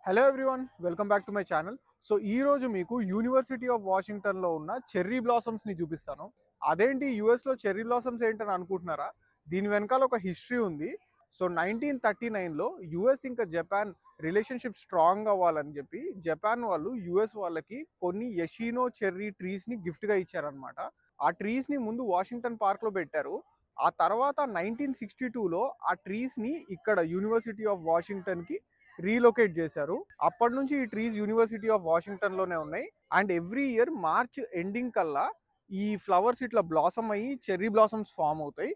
Hello everyone, welcome back to my channel. So ఈ రోజు మీకు యూనివర్సిటీ ఆఫ్ వాషింగ్టన్లో ఉన్న చెర్రీ బ్లాసమ్స్ని చూపిస్తాను. అదేంటి యూఎస్లో చెర్రీ బ్లాసమ్స్ ఏంటని అనుకుంటున్నారా? దీని వెనకాల ఒక హిస్టరీ ఉంది. సో 1939లో యుఎస్ ఇంకా జపాన్ రిలేషన్షిప్ స్ట్రాంగ్ అవ్వాలని చెప్పి జపాన్ వాళ్ళు యుఎస్ వాళ్ళకి కొన్ని యషినో చెర్రీ ట్రీస్ని గిఫ్ట్గా ఇచ్చారనమాట. ఆ ట్రీస్ని ముందు వాషింగ్టన్ పార్క్లో పెట్టారు. ఆ తర్వాత 1962లో ఆ ట్రీస్ని ఇక్కడ యూనివర్సిటీ ఆఫ్ వాషింగ్టన్కి రీలొకేట్ చేశారు. అప్పటి నుంచి ఈ ట్రీస్ యూనివర్సిటీ ఆఫ్ వాషింగ్టన్ లోనే ఉన్నాయి. And every year March ending కల్లా ఈ ఫ్లవర్స్ ఇట్లా బ్లాసమ్ అయ్యి చెర్రీ బ్లాసమ్స్ ఫామ్ అవుతాయి.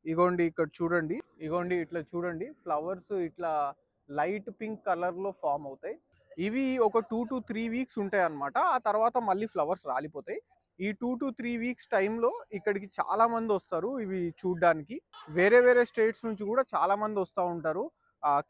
ఇగోండి ఇక్కడ చూడండి, ఇగోండి ఇట్లా చూడండి, ఫ్లవర్స్ ఇట్లా లైట్ పింక్ కలర్ లో ఫామ్ అవుతాయి. ఇవి ఒక 2 to 3 వీక్స్ ఉంటాయి అన్నమాట. ఆ తర్వాత మళ్ళీ ఫ్లవర్స్ రాలిపోతాయి. ఈ 2 to 3 వీక్స్ టైంలో ఇక్కడికి చాలా మంది వస్తారు ఇవి చూడడానికి. వేరే వేరే స్టేట్స్ నుంచి కూడా చాలా మంది వస్తూ ఉంటారు.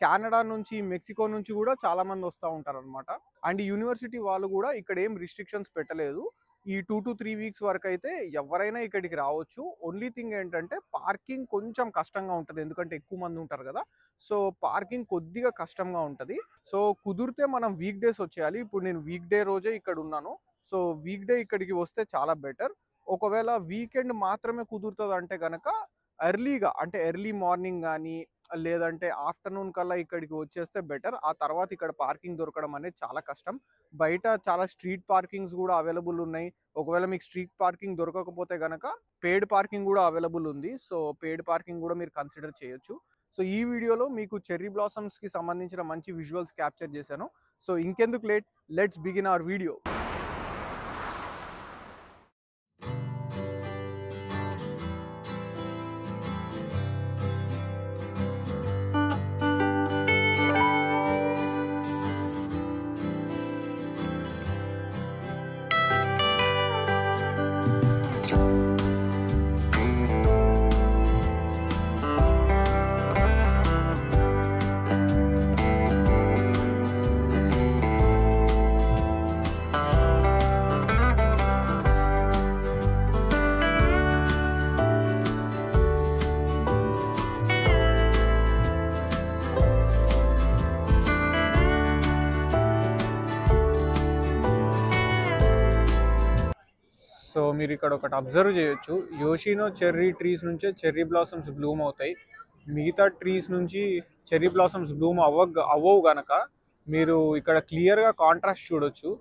కెనడా నుంచి, మెక్సికో నుంచి కూడా చాలా మంది వస్తూ ఉంటారు అనమాట. అండ్ ఈ యూనివర్సిటీ వాళ్ళు కూడా ఇక్కడ ఏం రిస్ట్రిక్షన్స్ పెట్టలేదు. ఈ 2 to 3 వీక్స్ వరకు అయితే ఎవరైనా ఇక్కడికి రావచ్చు. ఓన్లీ థింగ్ ఏంటంటే పార్కింగ్ కొంచెం కష్టంగా ఉంటుంది, ఎందుకంటే ఎక్కువ మంది ఉంటారు కదా. సో పార్కింగ్ కొద్దిగా కష్టంగా ఉంటుంది. సో కుదిరితే మనం వీక్ డేస్ వచ్చేయాలి. ఇప్పుడు నేను వీక్ డే రోజే ఇక్కడ ఉన్నాను. సో వీక్ డే ఇక్కడికి వస్తే చాలా బెటర్. ఒకవేళ వీకెండ్ మాత్రమే కుదురుతుంది అంటే కనుక ఎర్లీగా, అంటే ఎర్లీ మార్నింగ్ కానీ లేదంటే ఆఫ్టర్నూన్ కల్లా ఇక్కడికి వచ్చేస్తే బెటర్. ఆ తర్వాత ఇక్కడ పార్కింగ్ దొరకడం అనేది చాలా కష్టం. బయట చాలా స్ట్రీట్ పార్కింగ్స్ కూడా అవైలబుల్ ఉన్నాయి. ఒకవేళ మీకు స్ట్రీట్ పార్కింగ్ దొరకకపోతే కనుక పెయిడ్ పార్కింగ్ కూడా అవైలబుల్ ఉంది. సో పెయిడ్ పార్కింగ్ కూడా మీరు కన్సిడర్ చేయొచ్చు. సో ఈ వీడియోలో మీకు చెర్రీ బ్లాసమ్స్కి సంబంధించిన మంచి విజువల్స్ క్యాప్చర్ చేశాను. సో ఇంకెందుకు late, let's begin our video. So మీరు ఇక్కడ ఒకటి అబ్జర్వ్ చేయొచ్చు, యోషినో చెర్రీ ట్రీస్ నుంచే చెర్రీ బ్లాసమ్స్ బ్లూమ్ అవుతాయి. మిగతా ట్రీస్ నుంచి చెర్రీ బ్లాసమ్స్ బ్లూమ్ అవ్వవు గనక మీరు ఇక్కడ క్లియర్గా కాంట్రాస్ట్ చూడొచ్చు.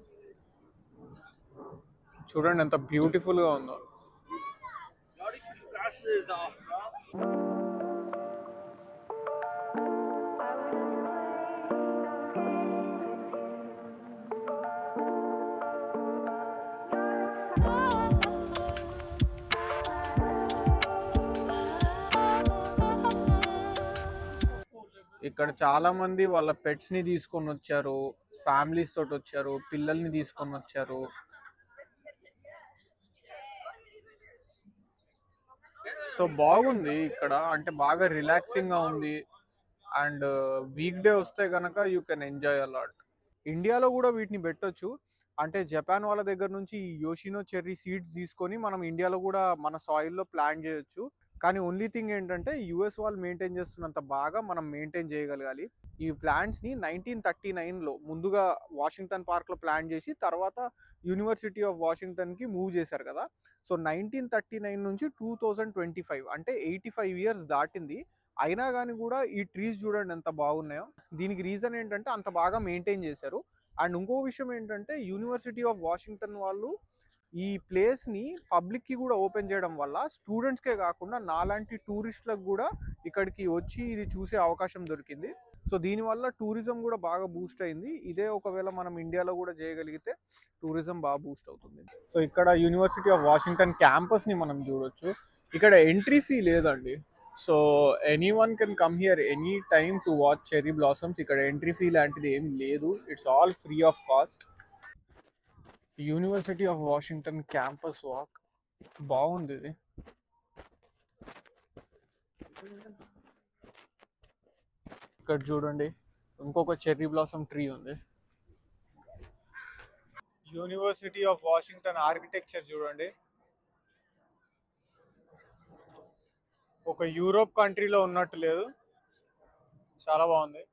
చూడండి ఎంత బ్యూటిఫుల్గా ఉందో. ఇక్కడ చాలా మంది వాళ్ళ పెట్స్ ని తీసుకొని వచ్చారు, ఫ్యామిలీస్ తోటి వచ్చారు, పిల్లల్ని తీసుకొని వచ్చారు. సో బాగుంది ఇక్కడ, అంటే బాగా రిలాక్సింగ్ గా ఉంది. అండ్ వీక్ డే వస్తే గనక యూ కెన్ ఎంజాయ్ అలాట్. ఇండియాలో కూడా వీటిని పెట్టొచ్చు. అంటే జపాన్ వాళ్ళ దగ్గర నుంచి ఈ యోషినో చెర్రీ సీడ్స్ తీసుకొని మనం ఇండియాలో కూడా మన సాయిల్లో ప్లాంట్ చేయొచ్చు. కానీ ఓన్లీ థింగ్ ఏంటంటే యుఎస్ వాళ్ళు మెయింటైన్ చేస్తున్నంత బాగా మనం మెయింటైన్ చేయగలగాలి. ఈ ప్లాంట్స్ని 1939లో ముందుగా వాషింగ్టన్ పార్క్లో ప్లాంట్ చేసి తర్వాత యూనివర్సిటీ ఆఫ్ వాషింగ్టన్కి మూవ్ చేశారు కదా. సో 1939 నుంచి 2025 అంటే 85 years దాటింది. అయినా కానీ కూడా ఈ ట్రీస్ చూడండి ఎంత బాగున్నాయో. దీనికి రీజన్ ఏంటంటే అంత బాగా మెయింటైన్ చేశారు. అండ్ ఇంకో విషయం ఏంటంటే యూనివర్సిటీ ఆఫ్ వాషింగ్టన్ వాళ్ళు ఈ ప్లేస్ని పబ్లిక్కి కూడా ఓపెన్ చేయడం వల్ల స్టూడెంట్స్కే కాకుండా నాలాంటి టూరిస్టులకు కూడా ఇక్కడికి వచ్చి ఇది చూసే అవకాశం దొరికింది. సో దీనివల్ల టూరిజం కూడా బాగా బూస్ట్ అయింది. ఇదే ఒకవేళ మనం ఇండియాలో కూడా చేయగలిగితే టూరిజం బాగా బూస్ట్ అవుతుంది. సో ఇక్కడ యూనివర్సిటీ ఆఫ్ వాషింగ్టన్ క్యాంపస్ని మనం చూడొచ్చు. ఇక్కడ ఎంట్రీ ఫీ లేదండి. So any one can come here any time to watch cherry blossoms. ఇక్కడ ఎంట్రీ ఫీ లాంటిది ఏం లేదు, it's all free of cost. University of Washington campus walk బాగుంది ఇది. ఇక్కడ చూడండి ఇంకొక చెర్రీ బ్లాసమ్ ట్రీ ఉంది. యూనివర్సిటీ ఆఫ్ వాషింగ్టన్ ఆర్కిటెక్చర్ చూడండి, ఒక యూరోప్ కంట్రీలో ఉన్నట్టు లేదు, చాలా బాగుంది.